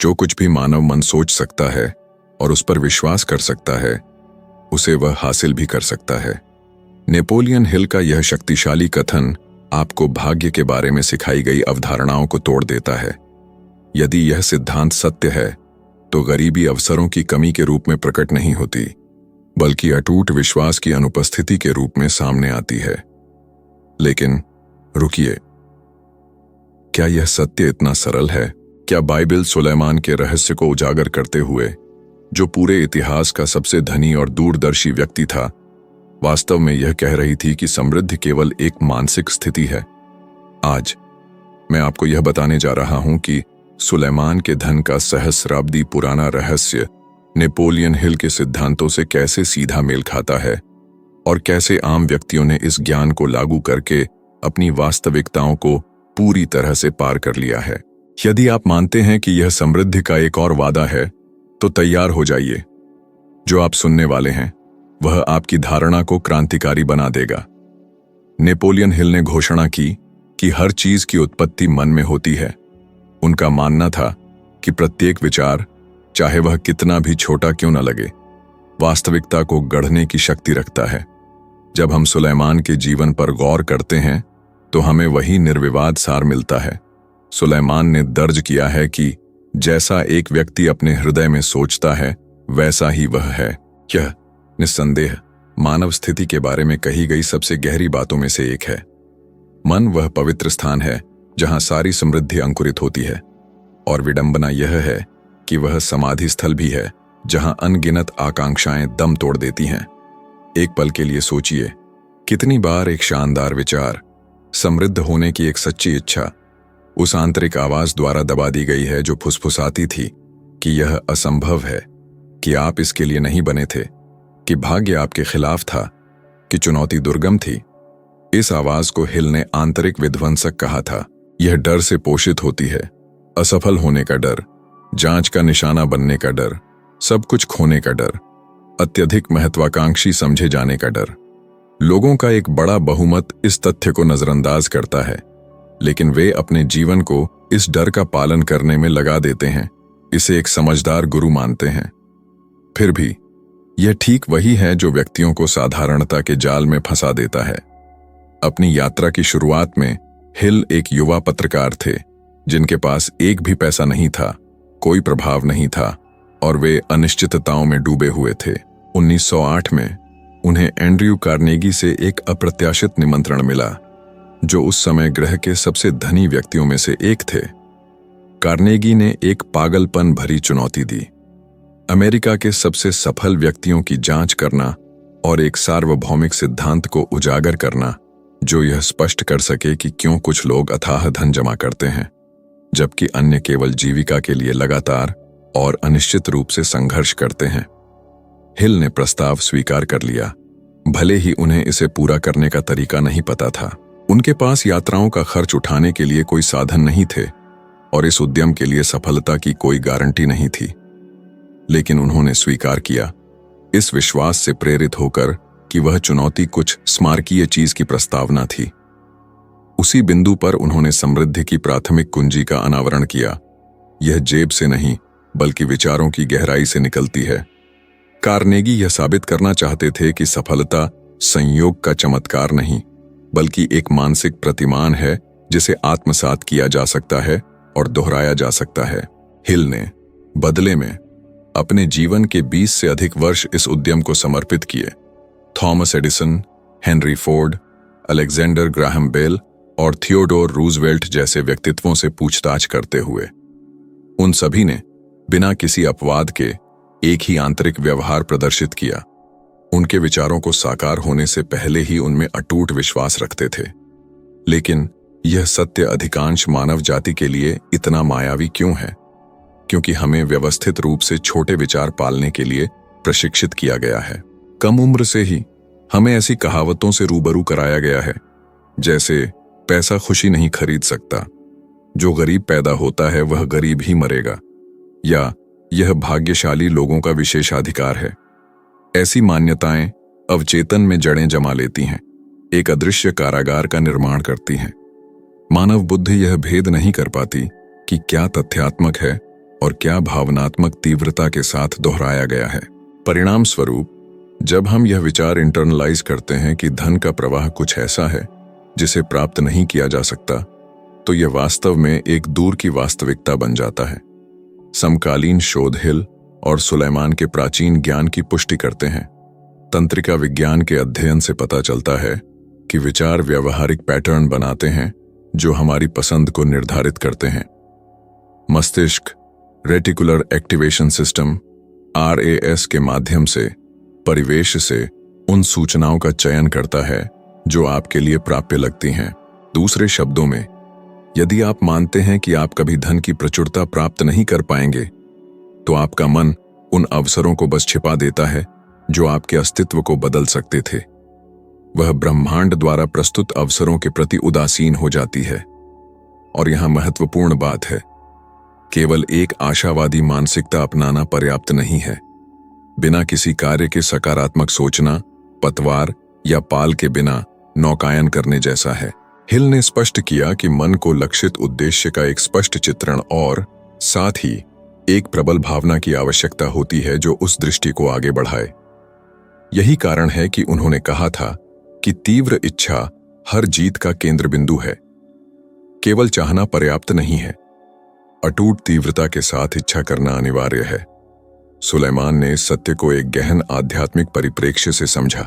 जो कुछ भी मानव मन सोच सकता है और उस पर विश्वास कर सकता है, उसे वह हासिल भी कर सकता है। नेपोलियन हिल का यह शक्तिशाली कथन आपको भाग्य के बारे में सिखाई गई अवधारणाओं को तोड़ देता है। यदि यह सिद्धांत सत्य है, तो गरीबी अवसरों की कमी के रूप में प्रकट नहीं होती, बल्कि अटूट विश्वास की अनुपस्थिति के रूप में सामने आती है। लेकिन रुकिए, क्या यह सत्य इतना सरल है? क्या बाइबल सुलेमान के रहस्य को उजागर करते हुए, जो पूरे इतिहास का सबसे धनी और दूरदर्शी व्यक्ति था, वास्तव में यह कह रही थी कि समृद्धि केवल एक मानसिक स्थिति है? आज मैं आपको यह बताने जा रहा हूं कि सुलेमान के धन का सहस्राब्दी पुराना रहस्य नेपोलियन हिल के सिद्धांतों से कैसे सीधा मेल खाता है और कैसे आम व्यक्तियों ने इस ज्ञान को लागू करके अपनी वास्तविकताओं को पूरी तरह से पार कर लिया है। यदि आप मानते हैं कि यह समृद्धि का एक और वादा है, तो तैयार हो जाइए। जो आप सुनने वाले हैं वह आपकी धारणा को क्रांतिकारी बना देगा। नेपोलियन हिल ने घोषणा की कि हर चीज की उत्पत्ति मन में होती है। उनका मानना था कि प्रत्येक विचार, चाहे वह कितना भी छोटा क्यों न लगे, वास्तविकता को गढ़ने की शक्ति रखता है। जब हम सुलेमान के जीवन पर गौर करते हैं, तो हमें वही निर्विवाद सार मिलता है। सुलेमान ने दर्ज किया है कि जैसा एक व्यक्ति अपने हृदय में सोचता है, वैसा ही वह है। यह निस्संदेह मानव स्थिति के बारे में कही गई सबसे गहरी बातों में से एक है। मन वह पवित्र स्थान है जहां सारी समृद्धि अंकुरित होती है, और विडंबना यह है कि वह समाधि स्थल भी है जहां अनगिनत आकांक्षाएं दम तोड़ देती हैं। एक पल के लिए सोचिए, कितनी बार एक शानदार विचार, समृद्ध होने की एक सच्ची इच्छा उस आंतरिक आवाज द्वारा दबा दी गई है जो फुसफुसाती थी कि यह असंभव है, कि आप इसके लिए नहीं बने थे, कि भाग्य आपके खिलाफ था, कि चुनौती दुर्गम थी। इस आवाज को हिल ने आंतरिक विध्वंसक कहा था। यह डर से पोषित होती है, असफल होने का डर, जांच का निशाना बनने का डर, सब कुछ खोने का डर, अत्यधिक महत्वाकांक्षी समझे जाने का डर। लोगों का एक बड़ा बहुमत इस तथ्य को नजरअंदाज करता है, लेकिन वे अपने जीवन को इस डर का पालन करने में लगा देते हैं, इसे एक समझदार गुरु मानते हैं। फिर भी यह ठीक वही है जो व्यक्तियों को साधारणता के जाल में फंसा देता है। अपनी यात्रा की शुरुआत में हिल एक युवा पत्रकार थे, जिनके पास एक भी पैसा नहीं था, कोई प्रभाव नहीं था, और वे अनिश्चितताओं में डूबे हुए थे। 1908 में उन्हें एंड्रयू कार्नेगी से एक अप्रत्याशित निमंत्रण मिला, जो उस समय ग्रह के सबसे धनी व्यक्तियों में से एक थे। कार्नेगी ने एक पागलपन भरी चुनौती दी, अमेरिका के सबसे सफल व्यक्तियों की जांच करना और एक सार्वभौमिक सिद्धांत को उजागर करना जो यह स्पष्ट कर सके कि क्यों कुछ लोग अथाह धन जमा करते हैं, जबकि अन्य केवल जीविका के लिए लगातार और अनिश्चित रूप से संघर्ष करते हैं। हिल ने प्रस्ताव स्वीकार कर लिया, भले ही उन्हें इसे पूरा करने का तरीका नहीं पता था। उनके पास यात्राओं का खर्च उठाने के लिए कोई साधन नहीं थे और इस उद्यम के लिए सफलता की कोई गारंटी नहीं थी। लेकिन उन्होंने स्वीकार किया, इस विश्वास से प्रेरित होकर कि वह चुनौती कुछ स्मारकीय चीज की प्रस्तावना थी। उसी बिंदु पर उन्होंने समृद्धि की प्राथमिक कुंजी का अनावरण किया। यह जेब से नहीं, बल्कि विचारों की गहराई से निकलती है। कार्नेगी यह साबित करना चाहते थे कि सफलता संयोग का चमत्कार नहीं, बल्कि एक मानसिक प्रतिमान है जिसे आत्मसात किया जा सकता है और दोहराया जा सकता है। हिल ने बदले में अपने जीवन के 20 से अधिक वर्ष इस उद्यम को समर्पित किए। Thomas Edison, Henry Ford, Alexander Graham Bell और थियोडोर रूजवेल्ट जैसे व्यक्तित्वों से पूछताछ करते हुए उन सभी ने बिना किसी अपवाद के एक ही आंतरिक व्यवहार प्रदर्शित किया। उनके विचारों को साकार होने से पहले ही उनमें अटूट विश्वास रखते थे। लेकिन यह सत्य अधिकांश मानव जाति के लिए इतना मायावी क्यों है? क्योंकि हमें व्यवस्थित रूप से छोटे विचार पालने के लिए प्रशिक्षित किया गया है। कम उम्र से ही हमें ऐसी कहावतों से रूबरू कराया गया है, जैसे पैसा खुशी नहीं खरीद सकता, जो गरीब पैदा होता है वह गरीब ही मरेगा, या यह भाग्यशाली लोगों का विशेषाधिकार है। ऐसी मान्यताएं अवचेतन में जड़ें जमा लेती हैं, एक अदृश्य कारागार का निर्माण करती हैं। मानव बुद्धि यह भेद नहीं कर पाती कि क्या तथ्यात्मक है और क्या भावनात्मक तीव्रता के साथ दोहराया गया है। परिणाम स्वरूप जब हम यह विचार इंटरनलाइज करते हैं कि धन का प्रवाह कुछ ऐसा है जिसे प्राप्त नहीं किया जा सकता, तो यह वास्तव में एक दूर की वास्तविकता बन जाता है। समकालीन शोध हिल और सुलेमान के प्राचीन ज्ञान की पुष्टि करते हैं। तंत्रिका विज्ञान के अध्ययन से पता चलता है कि विचार व्यवहारिक पैटर्न बनाते हैं जो हमारी पसंद को निर्धारित करते हैं। मस्तिष्क रेटिकुलर एक्टिवेशन सिस्टम RAS के माध्यम से परिवेश से उन सूचनाओं का चयन करता है जो आपके लिए प्राप्य लगती हैं। दूसरे शब्दों में, यदि आप मानते हैं कि आप कभी धन की प्रचुरता प्राप्त नहीं कर पाएंगे, तो आपका मन उन अवसरों को बस छिपा देता है जो आपके अस्तित्व को बदल सकते थे। वह ब्रह्मांड द्वारा प्रस्तुत अवसरों के प्रति उदासीन हो जाती है। और यहां महत्वपूर्ण बात है, केवल एक आशावादी मानसिकता अपनाना पर्याप्त नहीं है। बिना किसी कार्य के सकारात्मक सोचना पतवार या पाल के बिना नौकायन करने जैसा है। हिल ने स्पष्ट किया कि मन को लक्षित उद्देश्य का एक स्पष्ट चित्रण और साथ ही एक प्रबल भावना की आवश्यकता होती है जो उस दृष्टि को आगे बढ़ाए। यही कारण है कि उन्होंने कहा था कि तीव्र इच्छा हर जीत का केंद्र बिंदु है। केवल चाहना पर्याप्त नहीं है, अटूट तीव्रता के साथ इच्छा करना अनिवार्य है। सुलेमान ने इस सत्य को एक गहन आध्यात्मिक परिप्रेक्ष्य से समझा।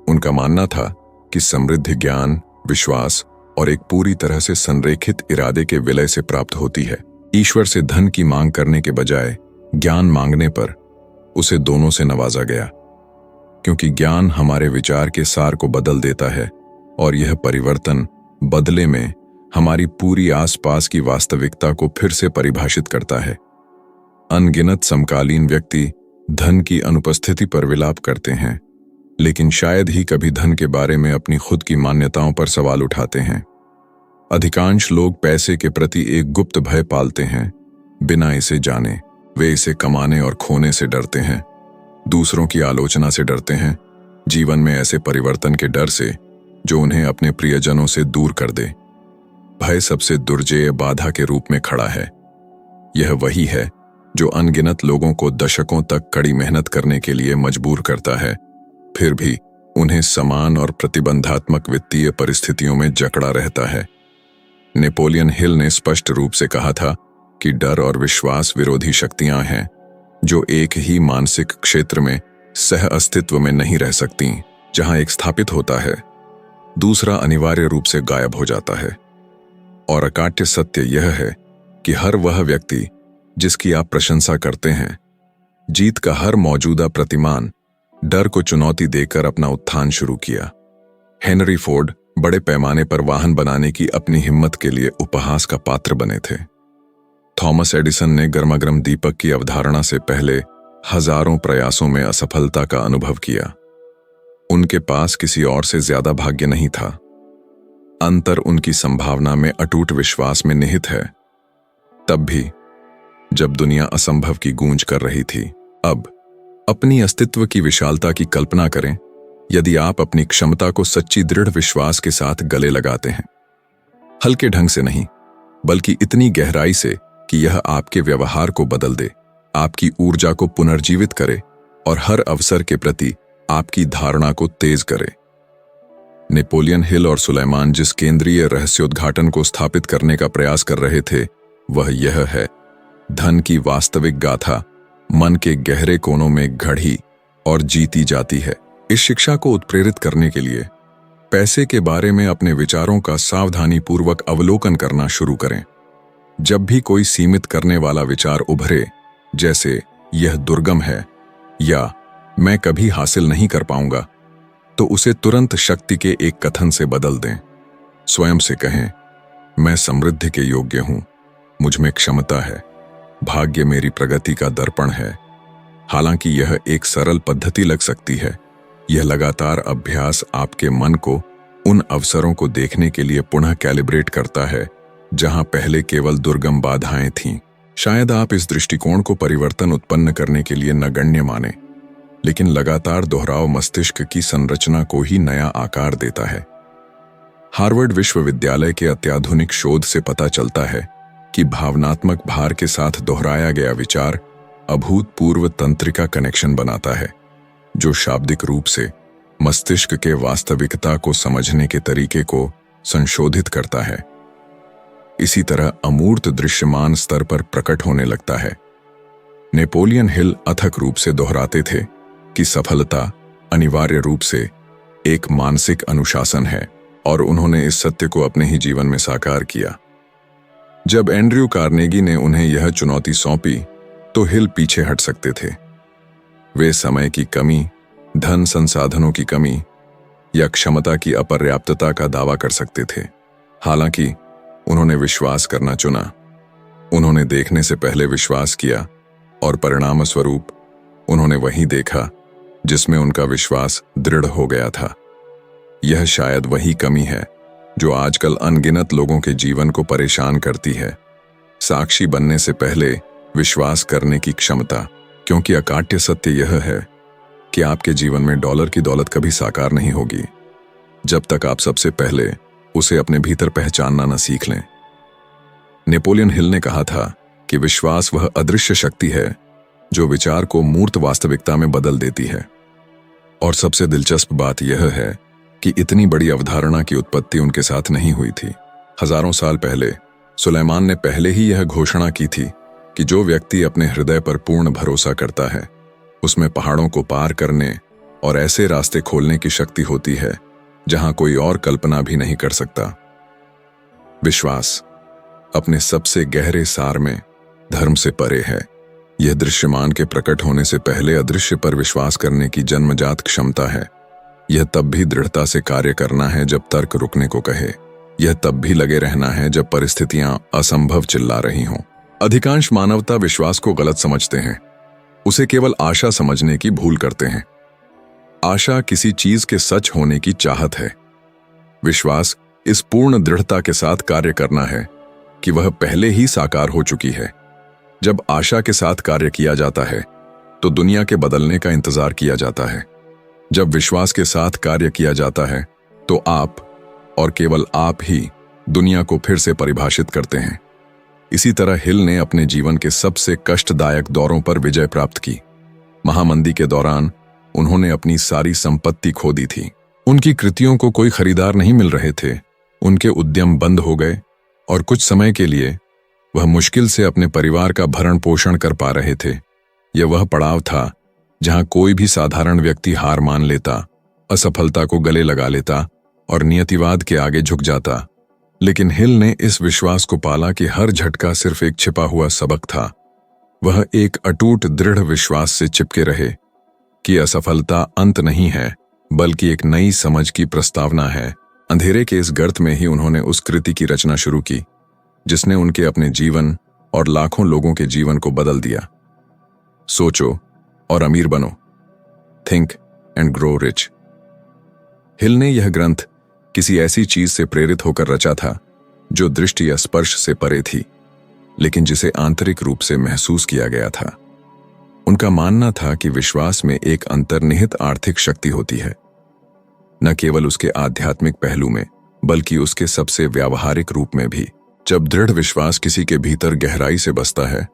उनका मानना था कि समृद्धि ज्ञान, विश्वास और एक पूरी तरह से संरेखित इरादे के विलय से प्राप्त होती है। ईश्वर से धन की मांग करने के बजाय ज्ञान मांगने पर उसे दोनों से नवाजा गया, क्योंकि ज्ञान हमारे विचार के सार को बदल देता है और यह परिवर्तन बदले में हमारी पूरी आसपास की वास्तविकता को फिर से परिभाषित करता है। अनगिनत समकालीन व्यक्ति धन की अनुपस्थिति पर विलाप करते हैं, लेकिन शायद ही कभी धन के बारे में अपनी खुद की मान्यताओं पर सवाल उठाते हैं। अधिकांश लोग पैसे के प्रति एक गुप्त भय पालते हैं, बिना इसे जाने। वे इसे कमाने और खोने से डरते हैं, दूसरों की आलोचना से डरते हैं, जीवन में ऐसे परिवर्तन के डर से जो उन्हें अपने प्रियजनों से दूर कर दे। भय सबसे दुर्जेय बाधा के रूप में खड़ा है। यह वही है जो अनगिनत लोगों को दशकों तक कड़ी मेहनत करने के लिए मजबूर करता है, फिर भी उन्हें समान और प्रतिबंधात्मक वित्तीय परिस्थितियों में जकड़ा रहता है। नेपोलियन हिल ने स्पष्ट रूप से कहा था कि डर और विश्वास विरोधी शक्तियां हैं जो एक ही मानसिक क्षेत्र में सह अस्तित्व में नहीं रह सकती। जहां एक स्थापित होता है, दूसरा अनिवार्य रूप से गायब हो जाता है। और अकाट्य सत्य यह है कि हर वह व्यक्ति जिसकी आप प्रशंसा करते हैं, जीत का हर मौजूदा प्रतिमान डर को चुनौती देकर अपना उत्थान शुरू किया। हेनरी फोर्ड बड़े पैमाने पर वाहन बनाने की अपनी हिम्मत के लिए उपहास का पात्र बने थे। थॉमस एडिसन ने गर्मागर्म दीपक की अवधारणा से पहले हजारों प्रयासों में असफलता का अनुभव किया। उनके पास किसी और से ज्यादा भाग्य नहीं था। अंतर उनकी संभावना में अटूट विश्वास में निहित है। तब भी जब दुनिया असंभव की गूंज कर रही थी। अब अपनी अस्तित्व की विशालता की कल्पना करें यदि आप अपनी क्षमता को सच्ची दृढ़ विश्वास के साथ गले लगाते हैं, हल्के ढंग से नहीं बल्कि इतनी गहराई से कि यह आपके व्यवहार को बदल दे, आपकी ऊर्जा को पुनर्जीवित करे और हर अवसर के प्रति आपकी धारणा को तेज करे। नेपोलियन हिल और सुलेमान जिस केंद्रीय रहस्योद्घाटन को स्थापित करने का प्रयास कर रहे थे वह यह है, धन की वास्तविक गाथा मन के गहरे कोनों में घड़ी और जीती जाती है। इस शिक्षा को उत्प्रेरित करने के लिए पैसे के बारे में अपने विचारों का सावधानीपूर्वक अवलोकन करना शुरू करें। जब भी कोई सीमित करने वाला विचार उभरे, जैसे यह दुर्गम है या मैं कभी हासिल नहीं कर पाऊंगा, तो उसे तुरंत शक्ति के एक कथन से बदल दें। स्वयं से कहें, मैं समृद्धि के योग्य हूं, मुझ में क्षमता है, भाग्य मेरी प्रगति का दर्पण है। हालांकि यह एक सरल पद्धति लग सकती है, यह लगातार अभ्यास आपके मन को उन अवसरों को देखने के लिए पुनः कैलिब्रेट करता है जहां पहले केवल दुर्गम बाधाएं थीं। शायद आप इस दृष्टिकोण को परिवर्तन उत्पन्न करने के लिए नगण्य माने, लेकिन लगातार दोहराव मस्तिष्क की संरचना को ही नया आकार देता है। हार्वर्ड विश्वविद्यालय के अत्याधुनिक शोध से पता चलता है कि भावनात्मक भार के साथ दोहराया गया विचार अभूतपूर्व तंत्रिका कनेक्शन बनाता है, जो शाब्दिक रूप से मस्तिष्क के वास्तविकता को समझने के तरीके को संशोधित करता है। इसी तरह अमूर्त दृश्यमान स्तर पर प्रकट होने लगता है। नेपोलियन हिल अथक रूप से दोहराते थे कि सफलता अनिवार्य रूप से एक मानसिक अनुशासन है, और उन्होंने इस सत्य को अपने ही जीवन में साकार किया। जब एंड्रयू कार्नेगी ने उन्हें यह चुनौती सौंपी तो हिल पीछे हट सकते थे। वे समय की कमी, धन संसाधनों की कमी या क्षमता की अपर्याप्तता का दावा कर सकते थे। हालांकि उन्होंने विश्वास करना चुना। उन्होंने देखने से पहले विश्वास किया, और परिणाम स्वरूप उन्होंने वही देखा जिसमें उनका विश्वास दृढ़ हो गया था। यह शायद वही कमी है जो आजकल अनगिनत लोगों के जीवन को परेशान करती है, साक्षी बनने से पहले विश्वास करने की क्षमता। क्योंकि अकाट्य सत्य यह है कि आपके जीवन में डॉलर की दौलत कभी साकार नहीं होगी जब तक आप सबसे पहले उसे अपने भीतर पहचानना न सीख लें। नेपोलियन हिल ने कहा था कि विश्वास वह अदृश्य शक्ति है जो विचार को मूर्त वास्तविकता में बदल देती है। और सबसे दिलचस्प बात यह है कि इतनी बड़ी अवधारणा की उत्पत्ति उनके साथ नहीं हुई थी। हजारों साल पहले सुलेमान ने पहले ही यह घोषणा की थी कि जो व्यक्ति अपने हृदय पर पूर्ण भरोसा करता है, उसमें पहाड़ों को पार करने और ऐसे रास्ते खोलने की शक्ति होती है जहां कोई और कल्पना भी नहीं कर सकता। विश्वास अपने सबसे गहरे सार में धर्म से परे है। यह दृश्यमान के प्रकट होने से पहले अदृश्य पर विश्वास करने की जन्मजात क्षमता है। यह तब भी दृढ़ता से कार्य करना है जब तर्क रुकने को कहे। यह तब भी लगे रहना है जब परिस्थितियां असंभव चिल्ला रही हों। अधिकांश मानवता विश्वास को गलत समझते हैं। उसे केवल आशा समझने की भूल करते हैं। आशा किसी चीज के सच होने की चाहत है। विश्वास इस पूर्ण दृढ़ता के साथ कार्य करना है कि वह पहले ही साकार हो चुकी है। जब आशा के साथ कार्य किया जाता है तो दुनिया के बदलने का इंतजार किया जाता है। जब विश्वास के साथ कार्य किया जाता है तो आप और केवल आप ही दुनिया को फिर से परिभाषित करते हैं। इसी तरह हिल ने अपने जीवन के सबसे कष्टदायक दौरों पर विजय प्राप्त की। महामंदी के दौरान उन्होंने अपनी सारी संपत्ति खो दी थी। उनकी कृतियों को कोई खरीदार नहीं मिल रहे थे। उनके उद्यम बंद हो गए और कुछ समय के लिए वह मुश्किल से अपने परिवार का भरण पोषण कर पा रहे थे। यह वह पड़ाव था जहां कोई भी साधारण व्यक्ति हार मान लेता, असफलता को गले लगा लेता और नियतिवाद के आगे झुक जाता। लेकिन हिल ने इस विश्वास को पाला कि हर झटका सिर्फ एक छिपा हुआ सबक था। वह एक अटूट दृढ़ विश्वास से चिपके रहे कि असफलता अंत नहीं है, बल्कि एक नई समझ की प्रस्तावना है। अंधेरे के इस गर्त में ही उन्होंने उस कृति की रचना शुरू की जिसने उनके अपने जीवन और लाखों लोगों के जीवन को बदल दिया। सोचो और अमीर बनो, थिंक एंड ग्रो रिच। हिल ने यह ग्रंथ किसी ऐसी चीज से प्रेरित होकर रचा था जो दृष्टि या स्पर्श से परे थी, लेकिन जिसे आंतरिक रूप से महसूस किया गया था। उनका मानना था कि विश्वास में एक अंतर्निहित आर्थिक शक्ति होती है, न केवल उसके आध्यात्मिक पहलू में बल्कि उसके सबसे व्यावहारिक रूप में भी। जब दृढ़ विश्वास किसी के भीतर गहराई से बसता है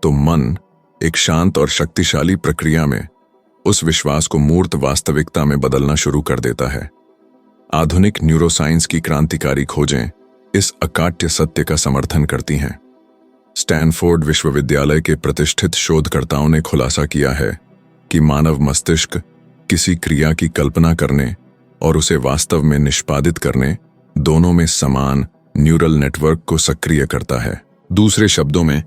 तो मन एक शांत और शक्तिशाली प्रक्रिया में उस विश्वास को मूर्त वास्तविकता में बदलना शुरू कर देता है। आधुनिक न्यूरोसाइंस की क्रांतिकारी खोजें इस अकाट्य सत्य का समर्थन करती हैं। स्टैनफोर्ड विश्वविद्यालय के प्रतिष्ठित शोधकर्ताओं ने खुलासा किया है कि मानव मस्तिष्क किसी क्रिया की कल्पना करने और उसे वास्तव में निष्पादित करने दोनों में समान न्यूरल नेटवर्क को सक्रिय करता है। दूसरे शब्दों में,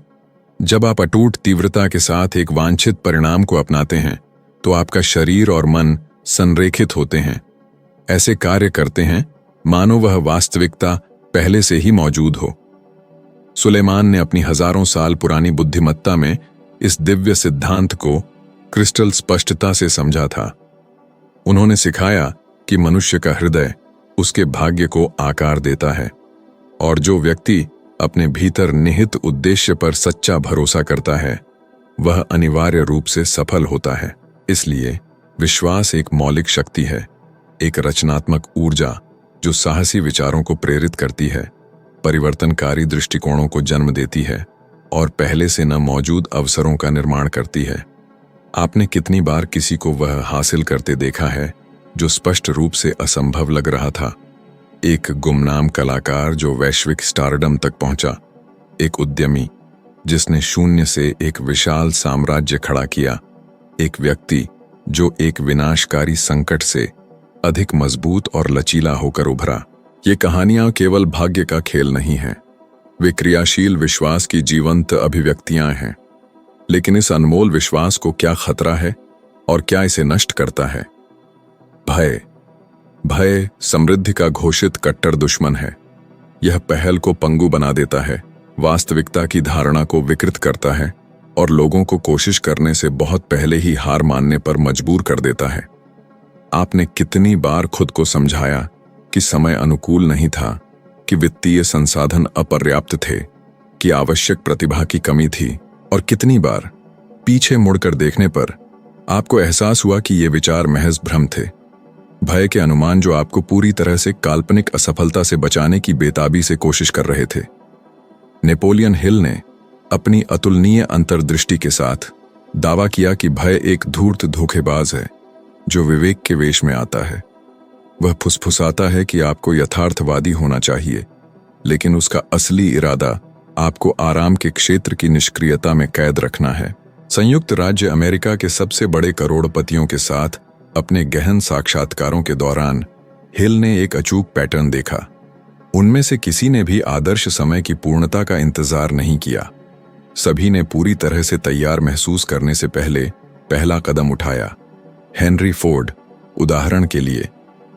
जब आप अटूट तीव्रता के साथ एक वांछित परिणाम को अपनाते हैं तो आपका शरीर और मन संरेखित होते हैं, ऐसे कार्य करते हैं मानो वह वास्तविकता पहले से ही मौजूद हो। सुलेमान ने अपनी हजारों साल पुरानी बुद्धिमत्ता में इस दिव्य सिद्धांत को क्रिस्टल स्पष्टता से समझा था। उन्होंने सिखाया कि मनुष्य का हृदय उसके भाग्य को आकार देता है, और जो व्यक्ति अपने भीतर निहित उद्देश्य पर सच्चा भरोसा करता है वह अनिवार्य रूप से सफल होता है। इसलिए विश्वास एक मौलिक शक्ति है, एक रचनात्मक ऊर्जा जो साहसी विचारों को प्रेरित करती है परिवर्तनकारी दृष्टिकोणों को जन्म देती है और पहले से न मौजूद अवसरों का निर्माण करती है। आपने कितनी बार किसी को वह हासिल करते देखा है जो स्पष्ट रूप से असंभव लग रहा था? एक गुमनाम कलाकार जो वैश्विक स्टारडम तक पहुंचा, एक उद्यमी जिसने शून्य से एक विशाल साम्राज्य खड़ा किया, एक व्यक्ति जो एक विनाशकारी संकट से अधिक मजबूत और लचीला होकर उभरा। ये कहानियां केवल भाग्य का खेल नहीं हैं, वे क्रियाशील विश्वास की जीवंत अभिव्यक्तियां हैं। लेकिन इस अनमोल विश्वास को क्या खतरा है और क्या इसे नष्ट करता है? भय समृद्धि का घोषित कट्टर दुश्मन है। यह पहल को पंगु बना देता है, वास्तविकता की धारणा को विकृत करता है और लोगों को कोशिश करने से बहुत पहले ही हार मानने पर मजबूर कर देता है। आपने कितनी बार खुद को समझाया कि समय अनुकूल नहीं था, कि वित्तीय संसाधन अपर्याप्त थे, कि आवश्यक प्रतिभा की कमी थी, और कितनी बार पीछे मुड़कर देखने पर आपको एहसास हुआ कि ये विचार महज भ्रम थे, भय के अनुमान जो आपको पूरी तरह से काल्पनिक असफलता से बचाने की बेताबी से कोशिश कर रहे थे। नेपोलियन हिल ने अपनी अतुलनीय अंतर्दृष्टि के साथ दावा किया कि भय एक धूर्त धोखेबाज है जो विवेक के वेश में आता है। वह फुसफुसाता है कि आपको यथार्थवादी होना चाहिए, लेकिन उसका असली इरादा आपको आराम के क्षेत्र की निष्क्रियता में कैद रखना है। संयुक्त राज्य अमेरिका के सबसे बड़े करोड़पतियों के साथ अपने गहन साक्षात्कारों के दौरान हिल ने एक अचूक पैटर्न देखा। उनमें से किसी ने भी आदर्श समय की पूर्णता का इंतजार नहीं किया। सभी ने पूरी तरह से तैयार महसूस करने से पहले पहला कदम उठाया। हेनरी फोर्ड, उदाहरण के लिए,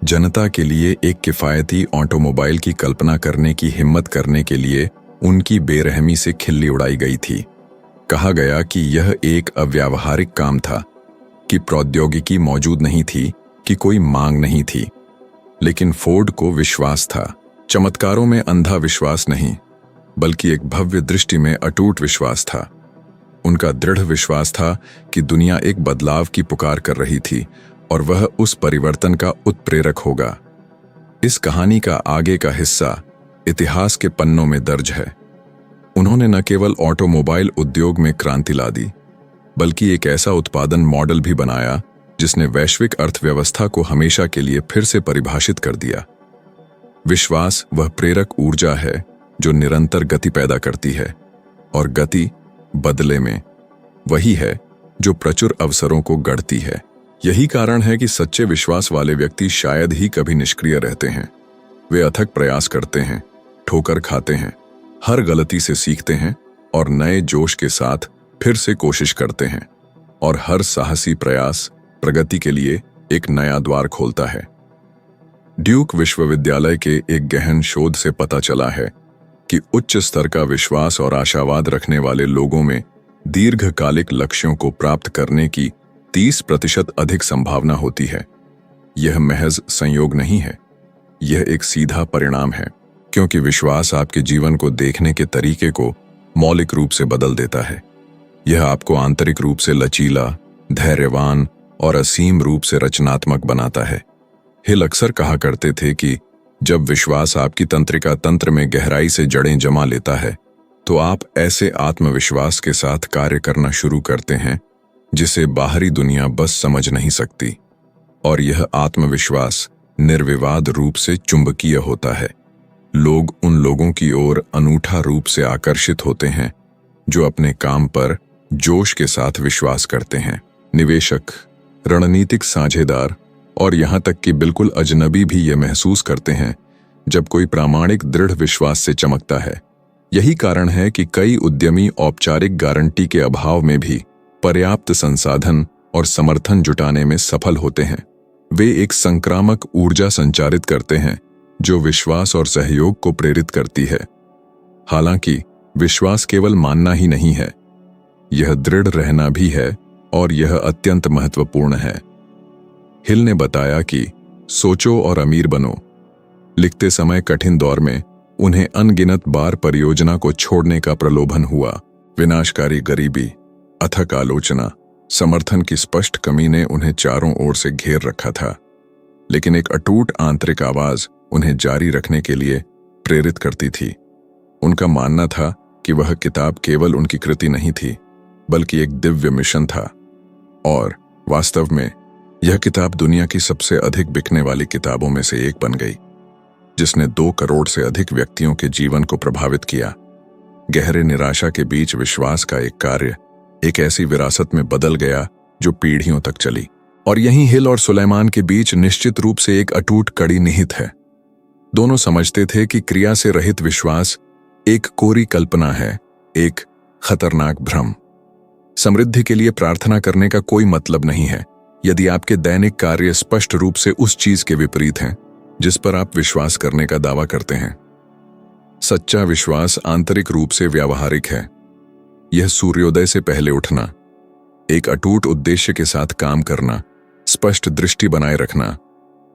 जनता के लिए एक किफायती ऑटोमोबाइल की कल्पना करने की हिम्मत करने के लिए उनकी बेरहमी से खिल्ली उड़ाई गई थी। कहा गया कि यह एक अव्यावहारिक काम था, कि प्रौद्योगिकी मौजूद नहीं थी, कि कोई मांग नहीं थी। लेकिन फोर्ड को विश्वास था, चमत्कारों में अंधा विश्वास नहीं, बल्कि एक भव्य दृष्टि में अटूट विश्वास था। उनका दृढ़ विश्वास था कि दुनिया एक बदलाव की पुकार कर रही थी और वह उस परिवर्तन का उत्प्रेरक होगा। इस कहानी का आगे का हिस्सा इतिहास के पन्नों में दर्ज है। उन्होंने न केवल ऑटोमोबाइल उद्योग में क्रांति ला दी, बल्कि एक ऐसा उत्पादन मॉडल भी बनाया जिसने वैश्विक अर्थव्यवस्था को हमेशा के लिए फिर से परिभाषित कर दिया। विश्वास वह प्रेरक ऊर्जा है जो निरंतर गति पैदा करती है, और गति बदले में वही है जो प्रचुर अवसरों को गढ़ती है। यही कारण है कि सच्चे विश्वास वाले व्यक्ति शायद ही कभी निष्क्रिय रहते हैं। वे अथक प्रयास करते हैं, ठोकर खाते हैं, हर गलती से सीखते हैं और नए जोश के साथ फिर से कोशिश करते हैं, और हर साहसी प्रयास प्रगति के लिए एक नया द्वार खोलता है। ड्यूक विश्वविद्यालय के एक गहन शोध से पता चला है कि उच्च स्तर का विश्वास और आशावाद रखने वाले लोगों में दीर्घकालिक लक्ष्यों को प्राप्त करने की 30% अधिक संभावना होती है। यह महज संयोग नहीं है, यह एक सीधा परिणाम है, क्योंकि विश्वास आपके जीवन को देखने के तरीके को मौलिक रूप से बदल देता है। यह आपको आंतरिक रूप से लचीला, धैर्यवान और असीम रूप से रचनात्मक बनाता है। हिल अक्सर कहा करते थे कि जब विश्वास आपकी तंत्रिका तंत्र में गहराई से जड़ें जमा लेता है, तो आप ऐसे आत्मविश्वास के साथ कार्य करना शुरू करते हैं जिसे बाहरी दुनिया बस समझ नहीं सकती, और यह आत्मविश्वास निर्विवाद रूप से चुंबकीय होता है। लोग उन लोगों की ओर अनूठा रूप से आकर्षित होते हैं जो अपने काम पर जोश के साथ विश्वास करते हैं। निवेशक, रणनीतिक साझेदार और यहां तक कि बिल्कुल अजनबी भी ये महसूस करते हैं जब कोई प्रामाणिक दृढ़ विश्वास से चमकता है। यही कारण है कि कई उद्यमी औपचारिक गारंटी के अभाव में भी पर्याप्त संसाधन और समर्थन जुटाने में सफल होते हैं। वे एक संक्रामक ऊर्जा संचारित करते हैं जो विश्वास और सहयोग को प्रेरित करती है। हालांकि विश्वास केवल मानना ही नहीं है, यह दृढ़ रहना भी है, और यह अत्यंत महत्वपूर्ण है। हिल ने बताया कि सोचो और अमीर बनो। लिखते समय कठिन दौर में उन्हें अनगिनत बार परियोजना को छोड़ने का प्रलोभन हुआ। विनाशकारी गरीबी, अथक आलोचना, समर्थन की स्पष्ट कमी ने उन्हें चारों ओर से घेर रखा था, लेकिन एक अटूट आंतरिक आवाज उन्हें जारी रखने के लिए प्रेरित करती थी। उनका मानना था कि वह किताब केवल उनकी कृति नहीं थी, बल्कि एक दिव्य मिशन था। और वास्तव में यह किताब दुनिया की सबसे अधिक बिकने वाली किताबों में से एक बन गई, जिसने 2 करोड़ से अधिक व्यक्तियों के जीवन को प्रभावित किया। गहरे निराशा के बीच विश्वास का एक कार्य एक ऐसी विरासत में बदल गया जो पीढ़ियों तक चली। और यहीं हिल और सुलेमान के बीच निश्चित रूप से एक अटूट कड़ी निहित है। दोनों समझते थे कि क्रिया से रहित विश्वास एक कोरी कल्पना है, एक खतरनाक भ्रम। समृद्धि के लिए प्रार्थना करने का कोई मतलब नहीं है यदि आपके दैनिक कार्य स्पष्ट रूप से उस चीज के विपरीत हैं जिस पर आप विश्वास करने का दावा करते हैं। सच्चा विश्वास आंतरिक रूप से व्यावहारिक है। यह सूर्योदय से पहले उठना, एक अटूट उद्देश्य के साथ काम करना, स्पष्ट दृष्टि बनाए रखना,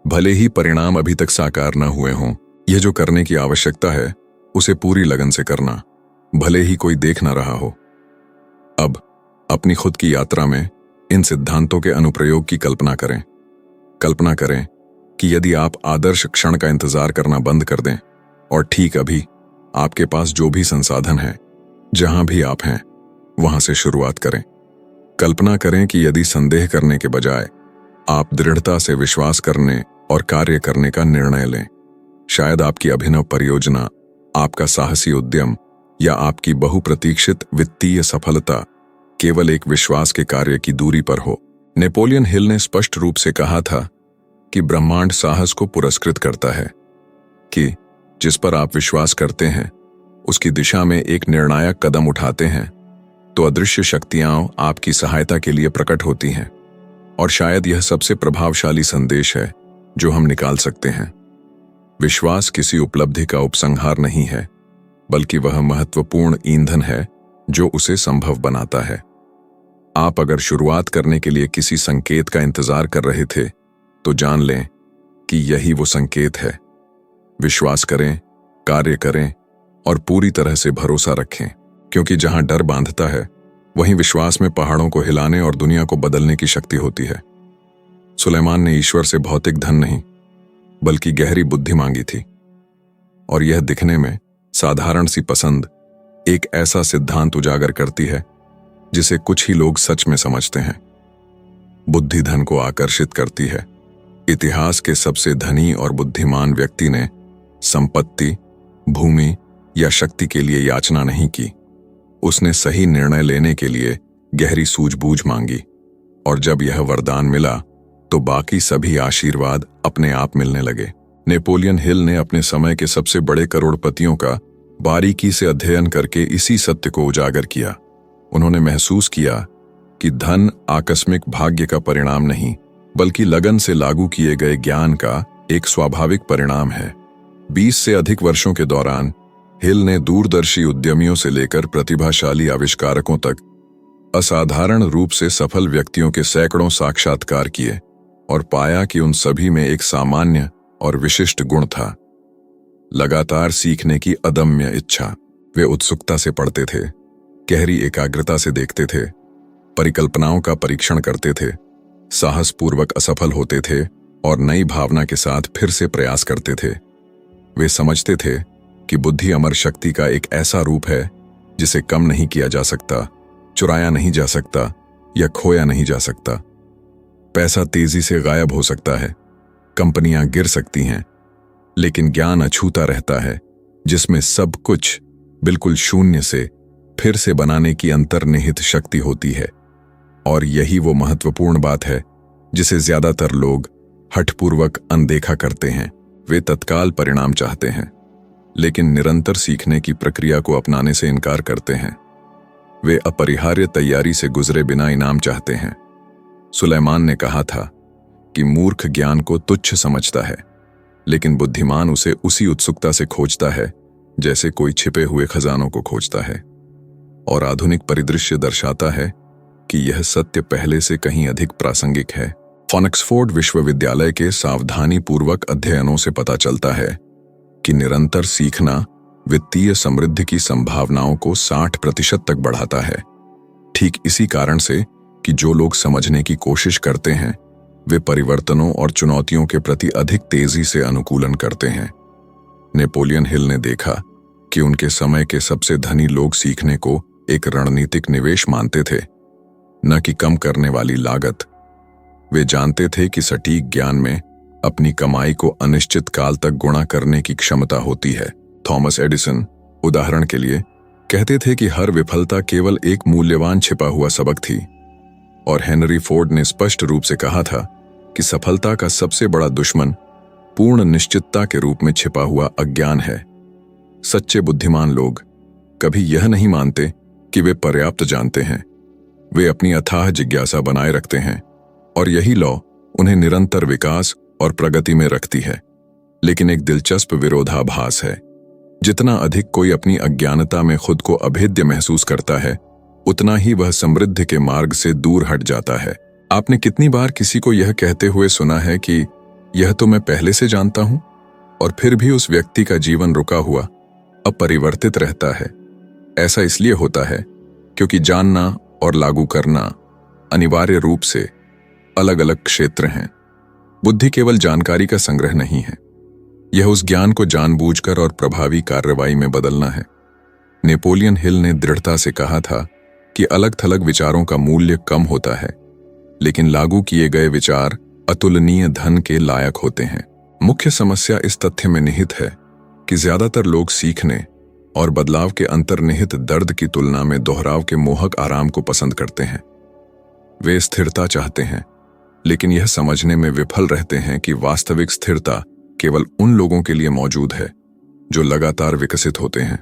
भले ही परिणाम अभी तक साकार न हुए हों। यह जो करने की आवश्यकता है उसे पूरी लगन से करना, भले ही कोई देख न रहा हो। अब अपनी खुद की यात्रा में इन सिद्धांतों के अनुप्रयोग की कल्पना करें। कल्पना करें कि यदि आप आदर्श क्षण का इंतजार करना बंद कर दें और ठीक अभी आपके पास जो भी संसाधन है, जहां भी आप हैं, वहां से शुरुआत करें। कल्पना करें कि यदि संदेह करने के बजाय आप दृढ़ता से विश्वास करने और कार्य करने का निर्णय लें, शायद आपकी अभिनव परियोजना, आपका साहसी उद्यम या आपकी बहुप्रतीक्षित वित्तीय सफलता केवल एक विश्वास के कार्य की दूरी पर हो। नेपोलियन हिल ने स्पष्ट रूप से कहा था कि ब्रह्मांड साहस को पुरस्कृत करता है, कि जिस पर आप विश्वास करते हैं उसकी दिशा में एक निर्णायक कदम उठाते हैं तो अदृश्य शक्तियां आपकी सहायता के लिए प्रकट होती हैं। और शायद यह सबसे प्रभावशाली संदेश है जो हम निकाल सकते हैं। विश्वास किसी उपलब्धि का उपसंहार नहीं है, बल्कि वह महत्वपूर्ण ईंधन है जो उसे संभव बनाता है। आप अगर शुरुआत करने के लिए किसी संकेत का इंतजार कर रहे थे तो जान लें कि यही वो संकेत है। विश्वास करें, कार्य करें और पूरी तरह से भरोसा रखें, क्योंकि जहां डर बांधता है वहीं विश्वास में पहाड़ों को हिलाने और दुनिया को बदलने की शक्ति होती है। सुलेमान ने ईश्वर से भौतिक धन नहीं, बल्कि गहरी बुद्धि मांगी थी। और यह दिखने में साधारण सी पसंद एक ऐसा सिद्धांत उजागर करती है जिसे कुछ ही लोग सच में समझते हैं। बुद्धि धन को आकर्षित करती है। इतिहास के सबसे धनी और बुद्धिमान व्यक्ति ने संपत्ति, भूमि या शक्ति के लिए याचना नहीं की। उसने सही निर्णय लेने के लिए गहरी सूझबूझ मांगी, और जब यह वरदान मिला तो बाकी सभी आशीर्वाद अपने आप मिलने लगे। नेपोलियन हिल ने अपने समय के सबसे बड़े करोड़पतियों का बारीकी से अध्ययन करके इसी सत्य को उजागर किया। उन्होंने महसूस किया कि धन आकस्मिक भाग्य का परिणाम नहीं, बल्कि लगन से लागू किए गए ज्ञान का एक स्वाभाविक परिणाम है। 20 से अधिक वर्षों के दौरान हिल ने दूरदर्शी उद्यमियों से लेकर प्रतिभाशाली आविष्कारकों तक असाधारण रूप से सफल व्यक्तियों के सैकड़ों साक्षात्कार किए और पाया कि उन सभी में एक सामान्य और विशिष्ट गुण था, लगातार सीखने की अदम्य इच्छा। वे उत्सुकता से पढ़ते थे, गहरी एकाग्रता से देखते थे, परिकल्पनाओं का परीक्षण करते थे, साहसपूर्वक असफल होते थे और नई भावना के साथ फिर से प्रयास करते थे। वे समझते थे कि बुद्धि अमर शक्ति का एक ऐसा रूप है जिसे कम नहीं किया जा सकता, चुराया नहीं जा सकता या खोया नहीं जा सकता। पैसा तेजी से गायब हो सकता है, कंपनियां गिर सकती हैं, लेकिन ज्ञान अछूता रहता है, जिसमें सब कुछ बिल्कुल शून्य से फिर से बनाने की अंतर्निहित शक्ति होती है। और यही वो महत्वपूर्ण बात है जिसे ज्यादातर लोग हठपूर्वक अनदेखा करते हैं। वे तत्काल परिणाम चाहते हैं, लेकिन निरंतर सीखने की प्रक्रिया को अपनाने से इनकार करते हैं। वे अपरिहार्य तैयारी से गुजरे बिना इनाम चाहते हैं। सुलेमान ने कहा था कि मूर्ख ज्ञान को तुच्छ समझता है, लेकिन बुद्धिमान उसे उसी उत्सुकता से खोजता है जैसे कोई छिपे हुए खजानों को खोजता है। और आधुनिक परिदृश्य दर्शाता है कि यह सत्य पहले से कहीं अधिक प्रासंगिक है। ऑक्सफोर्ड विश्वविद्यालय के सावधानीपूर्वक अध्ययनों से पता चलता है कि निरंतर सीखना वित्तीय समृद्धि की संभावनाओं को 60% तक बढ़ाता है। ठीक इसी कारण से कि जो लोग समझने की कोशिश करते हैं वे परिवर्तनों और चुनौतियों के प्रति अधिक तेजी से अनुकूलन करते हैं। नेपोलियन हिल ने देखा कि उनके समय के सबसे धनी लोग सीखने को एक रणनीतिक निवेश मानते थे, न कि कम करने वाली लागत। वे जानते थे कि सटीक ज्ञान में अपनी कमाई को अनिश्चित काल तक गुणा करने की क्षमता होती है। थॉमस एडिसन, उदाहरण के लिए, कहते थे कि हर विफलता केवल एक मूल्यवान छिपा हुआ सबक थी, और हेनरी फोर्ड ने स्पष्ट रूप से कहा था कि सफलता का सबसे बड़ा दुश्मन पूर्ण निश्चितता के रूप में छिपा हुआ अज्ञान है। सच्चे बुद्धिमान लोग कभी यह नहीं मानते कि वे पर्याप्त जानते हैं। वे अपनी अथाह जिज्ञासा बनाए रखते हैं, और यही लौ उन्हें निरंतर विकास और प्रगति में रखती है। लेकिन एक दिलचस्प विरोधाभास है। जितना अधिक कोई अपनी अज्ञानता में खुद को अभेद्य महसूस करता है, उतना ही वह समृद्धि के मार्ग से दूर हट जाता है। आपने कितनी बार किसी को यह कहते हुए सुना है कि यह तो मैं पहले से जानता हूं, और फिर भी उस व्यक्ति का जीवन रुका हुआ, अपरिवर्तित रहता है। ऐसा इसलिए होता है क्योंकि जानना और लागू करना अनिवार्य रूप से अलग अलग क्षेत्र हैं। बुद्धि केवल जानकारी का संग्रह नहीं है, यह उस ज्ञान को जानबूझकर और प्रभावी कार्रवाई में बदलना है। नेपोलियन हिल ने दृढ़ता से कहा था कि अलग थलग विचारों का मूल्य कम होता है, लेकिन लागू किए गए विचार अतुलनीय धन के लायक होते हैं। मुख्य समस्या इस तथ्य में निहित है कि ज्यादातर लोग सीखने और बदलाव के अंतर्निहित दर्द की तुलना में दोहराव के मोहक आराम को पसंद करते हैं। वे स्थिरता चाहते हैं, लेकिन यह समझने में विफल रहते हैं कि वास्तविक स्थिरता केवल उन लोगों के लिए मौजूद है जो लगातार विकसित होते हैं।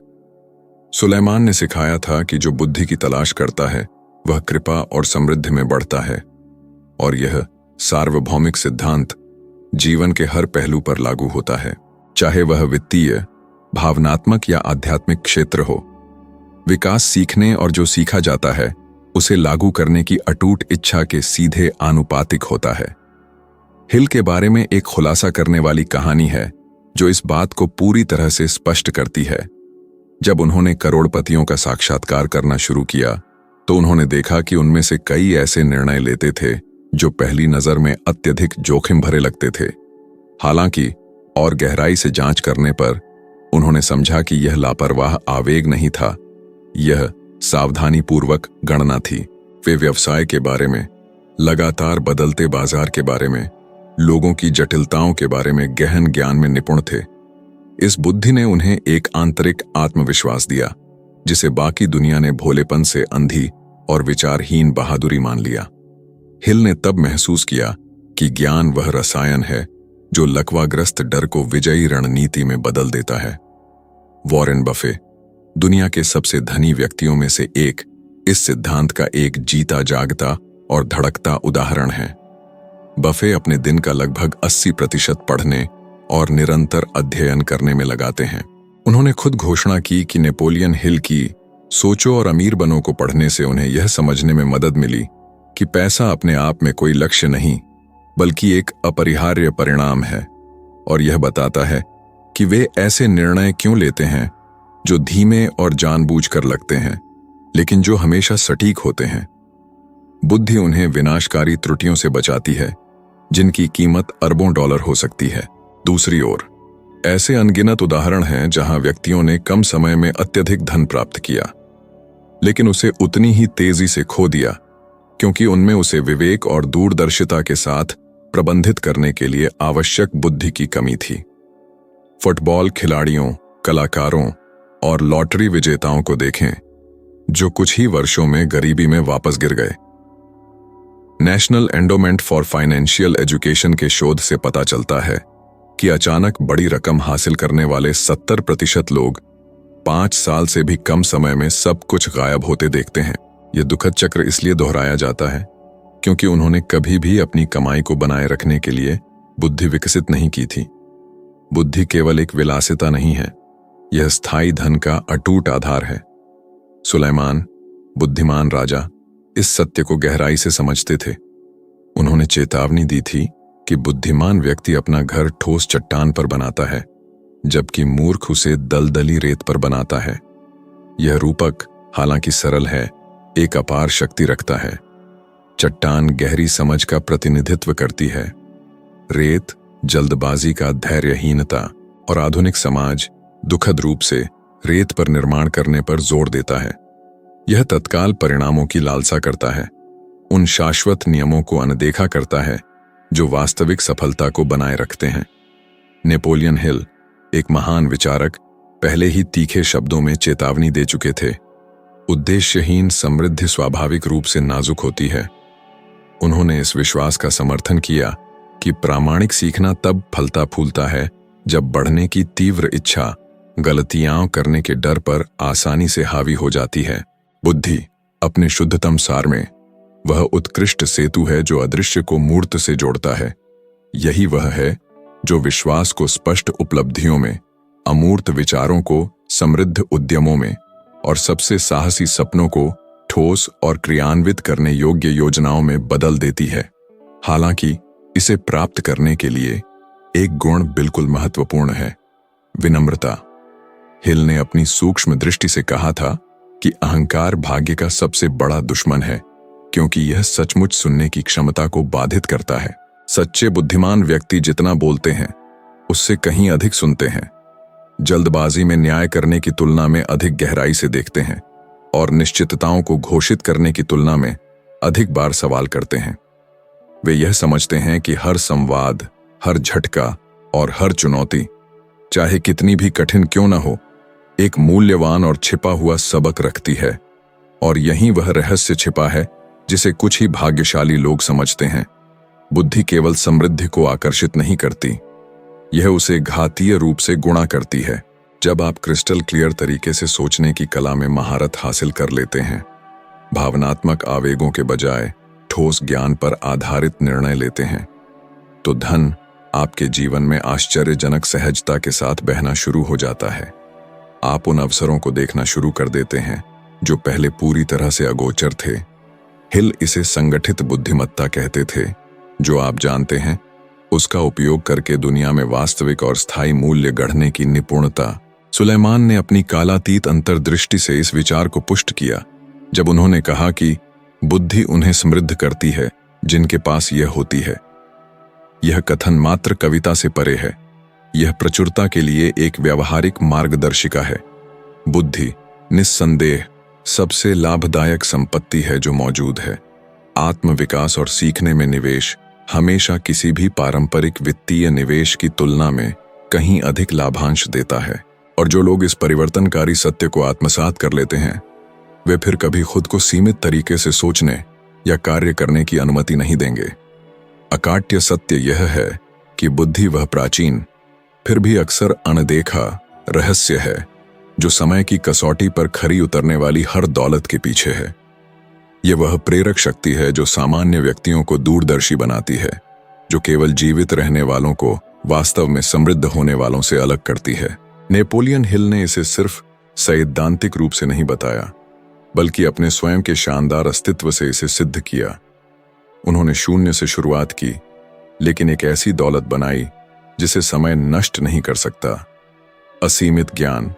सुलेमान ने सिखाया था कि जो बुद्धि की तलाश करता है वह कृपा और समृद्धि में बढ़ता है, और यह सार्वभौमिक सिद्धांत जीवन के हर पहलू पर लागू होता है, चाहे वह वित्तीय, भावनात्मक या आध्यात्मिक क्षेत्र हो। विकास सीखने और जो सीखा जाता है उसे लागू करने की अटूट इच्छा के सीधे आनुपातिक होता है। हिल के बारे में एक खुलासा करने वाली कहानी है जो इस बात को पूरी तरह से स्पष्ट करती है। जब उन्होंने करोड़पतियों का साक्षात्कार करना शुरू किया तो उन्होंने देखा कि उनमें से कई ऐसे निर्णय लेते थे जो पहली नजर में अत्यधिक जोखिम भरे लगते थे। हालांकि और गहराई से जांच करने पर उन्होंने समझा कि यह लापरवाह आवेग नहीं था, यह सावधानीपूर्वक गणना थी। वे व्यवसाय के बारे में, लगातार बदलते बाजार के बारे में, लोगों की जटिलताओं के बारे में गहन ज्ञान में निपुण थे। इस बुद्धि ने उन्हें एक आंतरिक आत्मविश्वास दिया जिसे बाकी दुनिया ने भोलेपन से अंधी और विचारहीन बहादुरी मान लिया। हिल ने तब महसूस किया कि ज्ञान वह रसायन है जो लकवाग्रस्त डर को विजयी रणनीति में बदल देता है। वॉरेन बफे, दुनिया के सबसे धनी व्यक्तियों में से एक, इस सिद्धांत का एक जीता जागता और धड़कता उदाहरण है। बफे अपने दिन का लगभग 80% पढ़ने और निरंतर अध्ययन करने में लगाते हैं। उन्होंने खुद घोषणा की कि नेपोलियन हिल की सोचो और अमीर बनो को पढ़ने से उन्हें यह समझने में मदद मिली कि पैसा अपने आप में कोई लक्ष्य नहीं बल्कि एक अपरिहार्य परिणाम है, और यह बताता है कि वे ऐसे निर्णय क्यों लेते हैं जो धीमे और जानबूझकर लगते हैं लेकिन जो हमेशा सटीक होते हैं। बुद्धि उन्हें विनाशकारी त्रुटियों से बचाती है जिनकी कीमत अरबों डॉलर हो सकती है। दूसरी ओर ऐसे अनगिनत उदाहरण हैं जहां व्यक्तियों ने कम समय में अत्यधिक धन प्राप्त किया लेकिन उसे उतनी ही तेजी से खो दिया क्योंकि उनमें उसे विवेक और दूरदर्शिता के साथ प्रबंधित करने के लिए आवश्यक बुद्धि की कमी थी। फुटबॉल खिलाड़ियों, कलाकारों और लॉटरी विजेताओं को देखें जो कुछ ही वर्षों में गरीबी में वापस गिर गए। National endowment for financial education के शोध से पता चलता है कि अचानक बड़ी रकम हासिल करने वाले 70% लोग 5 साल से भी कम समय में सब कुछ गायब होते देखते हैं। यह दुखद चक्र इसलिए दोहराया जाता है क्योंकि उन्होंने कभी भी अपनी कमाई को बनाए रखने के लिए बुद्धि विकसित नहीं की थी। बुद्धि केवल एक विलासिता नहीं है, यह स्थायी धन का अटूट आधार है। सुलेमान, बुद्धिमान राजा, इस सत्य को गहराई से समझते थे। उन्होंने चेतावनी दी थी कि बुद्धिमान व्यक्ति अपना घर ठोस चट्टान पर बनाता है जबकि मूर्ख उसे दलदली रेत पर बनाता है। यह रूपक, हालांकि सरल है, एक अपार शक्ति रखता है। चट्टान गहरी समझ का प्रतिनिधित्व करती है, रेत जल्दबाजी का धैर्यहीनता, और आधुनिक समाज दुखद रूप से रेत पर निर्माण करने पर जोर देता है। यह तत्काल परिणामों की लालसा करता है, उन शाश्वत नियमों को अनदेखा करता है जो वास्तविक सफलता को बनाए रखते हैं। नेपोलियन हिल, एक महान विचारक, पहले ही तीखे शब्दों में चेतावनी दे चुके थे, उद्देश्यहीन समृद्धि स्वाभाविक रूप से नाजुक होती है। उन्होंने इस विश्वास का समर्थन किया कि प्रामाणिक सीखना तब फलता फूलता है जब बढ़ने की तीव्र इच्छा गलतियां करने के डर पर आसानी से हावी हो जाती है। बुद्धि अपने शुद्धतम सार में वह उत्कृष्ट सेतु है जो अदृश्य को मूर्त से जोड़ता है। यही वह है जो विश्वास को स्पष्ट उपलब्धियों में, अमूर्त विचारों को समृद्ध उद्यमों में और सबसे साहसी सपनों को ठोस और क्रियान्वित करने योग्य योजनाओं में बदल देती है। हालांकि इसे प्राप्त करने के लिए एक गुण बिल्कुल महत्वपूर्ण है, विनम्रता। हिल ने अपनी सूक्ष्म दृष्टि से कहा था कि अहंकार भाग्य का सबसे बड़ा दुश्मन है, क्योंकि यह सचमुच सुनने की क्षमता को बाधित करता है। सच्चे बुद्धिमान व्यक्ति जितना बोलते हैं उससे कहीं अधिक सुनते हैं, जल्दबाजी में न्याय करने की तुलना में अधिक गहराई से देखते हैं और निश्चितताओं को घोषित करने की तुलना में अधिक बार सवाल करते हैं। वे यह समझते हैं कि हर संवाद, हर झटका और हर चुनौती, चाहे कितनी भी कठिन क्यों न हो, एक मूल्यवान और छिपा हुआ सबक रखती है। और यहीं वह रहस्य छिपा है जिसे कुछ ही भाग्यशाली लोग समझते हैं। बुद्धि केवल समृद्धि को आकर्षित नहीं करती, यह उसे घातीय रूप से गुणा करती है। जब आप क्रिस्टल क्लियर तरीके से सोचने की कला में महारत हासिल कर लेते हैं, भावनात्मक आवेगों के बजाय ठोस ज्ञान पर आधारित निर्णय लेते हैं, तो धन आपके जीवन में आश्चर्यजनक सहजता के साथ बहना शुरू हो जाता है। आप उन अवसरों को देखना शुरू कर देते हैं जो पहले पूरी तरह से अगोचर थे। हिल इसे संगठित बुद्धिमत्ता कहते थे, जो आप जानते हैं उसका उपयोग करके दुनिया में वास्तविक और स्थायी मूल्य गढ़ने की निपुणता। सुलेमान ने अपनी कालातीत अंतर्दृष्टि से इस विचार को पुष्ट किया जब उन्होंने कहा कि बुद्धि उन्हें समृद्ध करती है जिनके पास यह होती है। यह कथन मात्र कविता से परे है, यह प्रचुरता के लिए एक व्यावहारिक मार्गदर्शिका है। बुद्धि निस्संदेह सबसे लाभदायक संपत्ति है जो मौजूद है। आत्मविकास और सीखने में निवेश हमेशा किसी भी पारंपरिक वित्तीय निवेश की तुलना में कहीं अधिक लाभांश देता है। और जो लोग इस परिवर्तनकारी सत्य को आत्मसात कर लेते हैं, वे फिर कभी खुद को सीमित तरीके से सोचने या कार्य करने की अनुमति नहीं देंगे। अकाट्य सत्य यह है कि बुद्धि वह प्राचीन, फिर भी अक्सर अनदेखा रहस्य है जो समय की कसौटी पर खरी उतरने वाली हर दौलत के पीछे है। यह वह प्रेरक शक्ति है जो सामान्य व्यक्तियों को दूरदर्शी बनाती है, जो केवल जीवित रहने वालों को वास्तव में समृद्ध होने वालों से अलग करती है। नेपोलियन हिल ने इसे सिर्फ सैद्धांतिक रूप से नहीं बताया, बल्कि अपने स्वयं के शानदार अस्तित्व से इसे सिद्ध किया। उन्होंने शून्य से शुरुआत की, लेकिन एक ऐसी दौलत बनाई जिसे समय नष्ट नहीं कर सकता। असीमित ज्ञान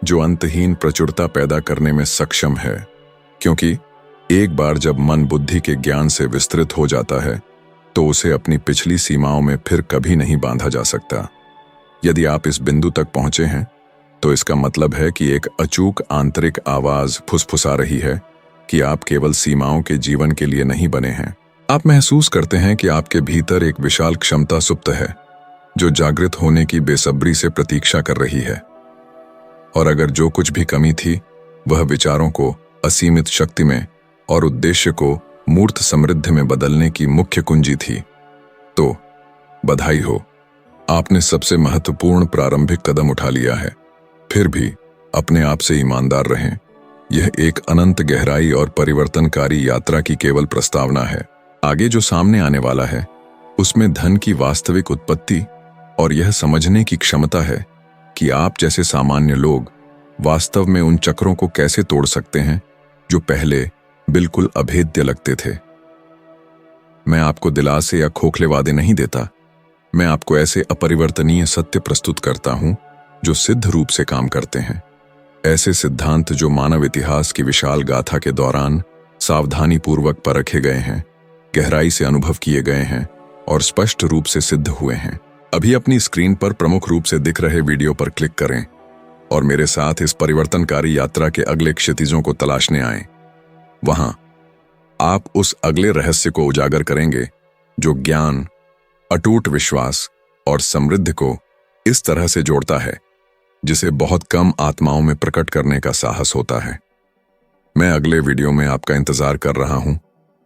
जो अंतहीन प्रचुरता पैदा करने में सक्षम है, क्योंकि एक बार जब मन बुद्धि के ज्ञान से विस्तृत हो जाता है तो उसे अपनी पिछली सीमाओं में फिर कभी नहीं बांधा जा सकता। यदि आप इस बिंदु तक पहुंचे हैं तो इसका मतलब है कि एक अचूक आंतरिक आवाज फुसफुसा रही है कि आप केवल सीमाओं के जीवन के लिए नहीं बने हैं। आप महसूस करते हैं कि आपके भीतर एक विशाल क्षमता सुप्त है जो जागृत होने की बेसब्री से प्रतीक्षा कर रही है। और अगर जो कुछ भी कमी थी वह विचारों को असीमित शक्ति में और उद्देश्य को मूर्त समृद्धि में बदलने की मुख्य कुंजी थी, तो बधाई हो, आपने सबसे महत्वपूर्ण प्रारंभिक कदम उठा लिया है। फिर भी अपने आप से ईमानदार रहें। यह एक अनंत गहराई और परिवर्तनकारी यात्रा की केवल प्रस्तावना है। आगे जो सामने आने वाला है उसमें धन की वास्तविक उत्पत्ति और यह समझने की क्षमता है कि आप जैसे सामान्य लोग वास्तव में उन चक्रों को कैसे तोड़ सकते हैं जो पहले बिल्कुल अभेद्य लगते थे। मैं आपको दिलासे या खोखले वादे नहीं देता, मैं आपको ऐसे अपरिवर्तनीय सत्य प्रस्तुत करता हूं जो सिद्ध रूप से काम करते हैं। ऐसे सिद्धांत जो मानव इतिहास की विशाल गाथा के दौरान सावधानी पूर्वक परखे गए हैं, गहराई से अनुभव किए गए हैं और स्पष्ट रूप से सिद्ध हुए हैं। अभी अपनी स्क्रीन पर प्रमुख रूप से दिख रहे वीडियो पर क्लिक करें और मेरे साथ इस परिवर्तनकारी यात्रा के अगले क्षितिजों को तलाशने आए। वहां आप उस अगले रहस्य को उजागर करेंगे जो ज्ञान, अटूट विश्वास और समृद्धि को इस तरह से जोड़ता है जिसे बहुत कम आत्माओं में प्रकट करने का साहस होता है। मैं अगले वीडियो में आपका इंतजार कर रहा हूं,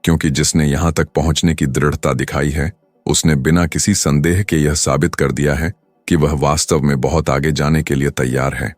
क्योंकि जिसने यहां तक पहुंचने की दृढ़ता दिखाई है उसने बिना किसी संदेह के यह साबित कर दिया है कि वह वास्तव में बहुत आगे जाने के लिए तैयार है।